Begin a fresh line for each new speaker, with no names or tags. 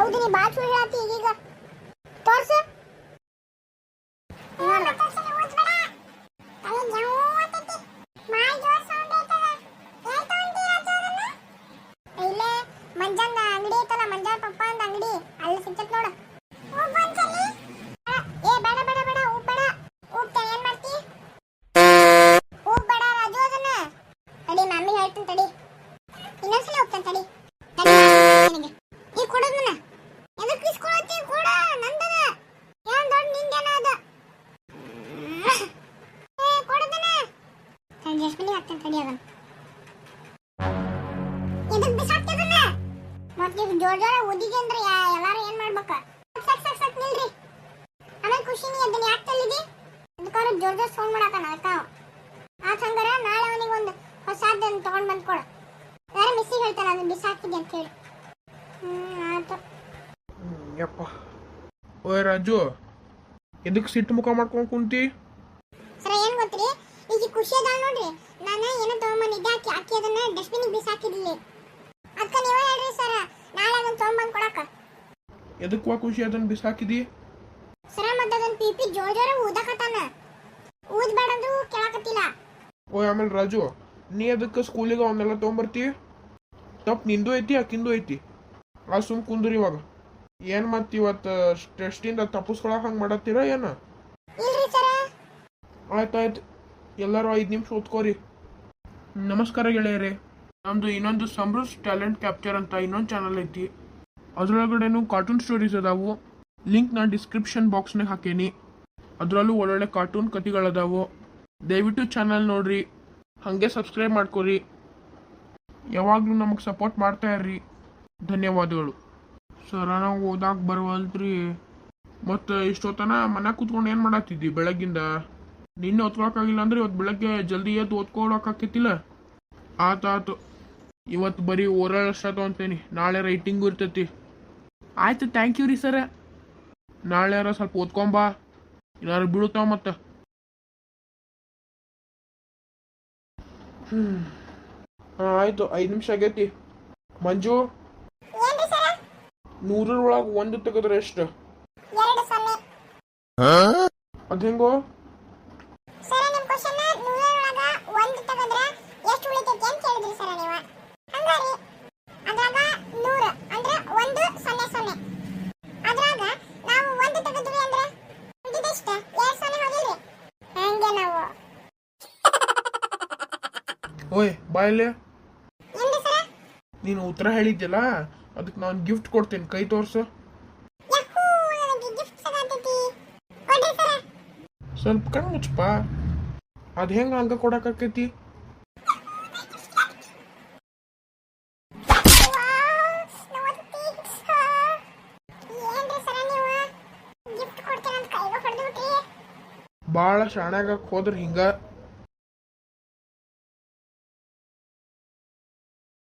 ಹೌದು ನೀ ಬಾಳ ಸುಳ್ಳು ಹೇಳ್ತಿ ಈಗ ತೋರ್ಸು ಮಂಜಾನ ಅಂಗಡಿ ಐತಲ್ಲ ಮಂಜಾನ ಪಪ್ಪ ಅಂದ ಅಂಗಡಿ ಅಲ್ಲಿ ಸಿಗ್ತೈತ್ ನೋಡು ಏ ಬೇಡ ಬೇಡ ಬೇಡ ಉಪ್ ಬೇಡ ಉಪ್ ಏನ್ ಮಾಡ್ತಿ ಉಪ್ ಬೇಡ ರಾಜು ಅದನ್ನ ತಡಿ ಮಮ್ಮಿ ಹೇಳ್ತೀನಿ ತಡಿ ಇನ್ನೊಂದ್ಸಲ ಹೋಗ್ತಾನೆ ತಡಿ ನಿನಗೆ ಈ ಕೊಡೋದನ್ನ ಎದಕ್ಕೆ ಇಸ್ಕೊಳತ್ತಿ ಕೊಡ ನಂದದ ಏನ್ ದೊಡ್ಡ ನಿಂದೇನ ಅದ ಏ ಕೊಡೋದನ್ನ ಜಸ್ಮಿನಿ ಹಾಕ್ತಾನೆ ತಡಿ ಅದನ್ನ ಎದಕ್ಕೆ ಬಿಸಾಕ್ತದನ್ನ ಮತ್ತೆ ಜೋರ್ ಜೋರ ಓದಿಗೆ ಅಂದ್ರೆ ಎಲ್ಲಾರು ಏನ್ ಮಾಡ್ಬೇಕ ಸಕ್ ಸಕ್ ಸಕ್ ನಿಲ್ರಿ ಆಮೇಲೆ ಖುಷಿನಿ ಅದನ್ನ ಯಾಕೆ ತಲ್ಲಿದಿ ಅದಕ್ಕಾರ ಜೋರ್ ಜೋರ್ ಸೌಂಡ್ ಮಾಡಾಕನ ಅದಕ್ಕ ಆ ಸಂಗರ ನಾಳೆ ಅವನಿಗೆ ಒಂದು ಹೊಸದನ್ನ ತಗೊಂಡ್ ಬಂದ್ ಕೊಡು ಯಾರ ಮಿಸ್ಸಿಗೆ ಹೇಳ್ತಾರ ಅದನ್ನ ಬಿಸಾಕಿದೆ ಅಂತ ಹೇಳಿ ಆಯ್ತು
ಯಪ್ಪ ಓಯ್ ರಾಜು ಎದಕ್ಕೆ ಸಿಟ್ಟು ಮುಖ ಮಾಡ್ಕೊಂಡು ಕುಂತಿ
ಸರ ಏನ್ ಗೊತ್ತ್ರಿ ಈಗ ಖುಷಿ ಅದ ನೋಡ್ರಿ ನಾನು ಏನೋ ತಗೊಂಬಂದಿದ್ದೆ ಆಕಿ ಅದನ್ನ ಡಸ್ಟ್ಬಿನ್ ಬಿಸಾಕಿದ್ಲಿ ಅದಕ್ಕ ನೀವೇ ಹೇಳ್ರಿ ಸರ ನಾಳೆ ಅದನ್ನ ತಗೊಂಬಂದ್ ಕೊಡಕ
ಎದಕ್ಕೆ ಖುಷಿ ಅದನ್ನ ಬಿಸಾಕಿದಿ
ಸರ ಮತ್ತೆ ಅದನ್ನ ಪಿಪಿ ಜೋರ್ ಜೋರ ಊದಕತ್ತಾನ ಊದ್ಬೇಡ ಅಂದ್ರೂ ಕೇಳಕತ್ತಿಲ್ಲ
ಓಯ್ ಆಮೇಲೆ ರಾಜು ನೀ ಅದಕ್ಕೆ ಸ್ಕೂಲಿಗೆ ಅವನ್ನೆಲ್ಲ ತೊಗೊಂಬರ್ತಿ ತಪ್ಪು ನಿಂದು ಐತಿ ಆಕಿಂದು ಐತಿ ಆ ಸುಮ್ ಕುಂದ್ರಿ ಇವಾಗ ಏನ್ ಮತ್ ಇವತ್ತು ಟೆಸ್ಟಿಂದ ತಪ್ಪಿಸ್ಕೊಳಕ್ ಹಂಗೆ ಮಾಡತ್ತೀರ ಏನ
ಇಲ್ರಿ ಸರ
ಆಯ್ತಾಯ್ತು ಎಲ್ಲರೂ 5 ನಿಮಿಷ ಓದ್ಕೋರಿ ನಮಸ್ಕಾರ ಗೆಳೆಯರೇ ನಮ್ದು ಇನ್ನೊಂದು ಸಮೃದ್ಧ ಟ್ಯಾಲೆಂಟ್ ಕ್ಯಾಪ್ಚರ್ ಅಂತ ಇನ್ನೊಂದು ಚಾನಲ್ ಐತಿ ಅದ್ರೊಳಗಡೆನು ಕಾರ್ಟೂನ್ ಸ್ಟೋರೀಸ್ ಅದಾವು ಲಿಂಕ್ ನಾನು ಡಿಸ್ಕ್ರಿಪ್ಷನ್ ಬಾಕ್ಸ್ನಾಗ ಹಾಕೇನಿ ಅದರಲ್ಲೂ ಒಳ್ಳೊಳ್ಳೆ ಕಾರ್ಟೂನ್ ಕಥೆಗಳದಾವು ದಯವಿಟ್ಟು ಚಾನಲ್ ನೋಡ್ರಿ ಹಾಗೆ ಸಬ್ಸ್ಕ್ರೈಬ್ ಮಾಡ್ಕೊರಿ ಯಾವಾಗಲೂ ನಮಗೆ ಸಪೋರ್ಟ್ ಮಾಡ್ತಾ ಇರ್ರಿ ಧನ್ಯವಾದಗಳು ಸರ ನಾವು ಓದಾಕ ಬರವಲ್ತ್ರಿ ಮತ್ತು ಇಷ್ಟೊತ್ತನ ಮನ್ಯಾಗ ಕೂತ್ಕೊಂಡು ಏನು ಮಾಡತ್ತಿದ್ದಿ ಬೆಳಗ್ಗಿಂದ ನಿನ್ನೆ ಓದ್ಕೊಳಕ್ಕಾಗಿಲ್ಲ ಅಂದ್ರೆ ಇವತ್ತು ಬೆಳಗ್ಗೆ ಜಲ್ದಿ ಎದ್ದು ಓದ್ಕೊಳಕ್ಕಾಕೈತಿಲ್ಲ ಆತು ಇವತ್ತು ಬರೀ ಓರಲ್ ಅಷ್ಟ ಅಂತೇನಿ ನಾಳೆ ರೈಟಿಂಗು ಇರ್ತೈತಿ ಆಯ್ತು ಥ್ಯಾಂಕ್ ಯು ರೀ ಸರ ನಾಳೆ ಯಾರ ಸ್ವಲ್ಪ ಓದ್ಕೊಂಬಾ ಏನಾರು ಬೀಳುತ್ತಾವ ಮತ್ತೆ ಆಯ್ತು 5 ನಿಮಿಷ ಆಗೈತಿ ಮಂಜು 100 ಒಂದು ತೆಗೆದ್ರೆ ಎಷ್ಟು ಅದ ಹೆಂಗೋ ಓಯ್ ಬಾಯಲ್ಲೇ ನೀನು ಉತ್ತರ ಹೇಳಿದ್ಯಲ್ಲ ಅದಕ್ಕೆ ನಾನು ಗಿಫ್ಟ್ ಕೊಡ್ತೇನೆ ಕೈ ತೋರ್ಸು ಸ್ವಲ್ಪ ಕಣ್ಣು ಮುಚ್ಚಪ್ಪ ಅದು ಹೆಂಗ ಹಂಗ ಕೊಡಕ್ಕಾಕೈತಿ ಭಾಳ ಶಾಣ್ಯಾಗ ಹೋದ್ರೆ ಹಿಂಗ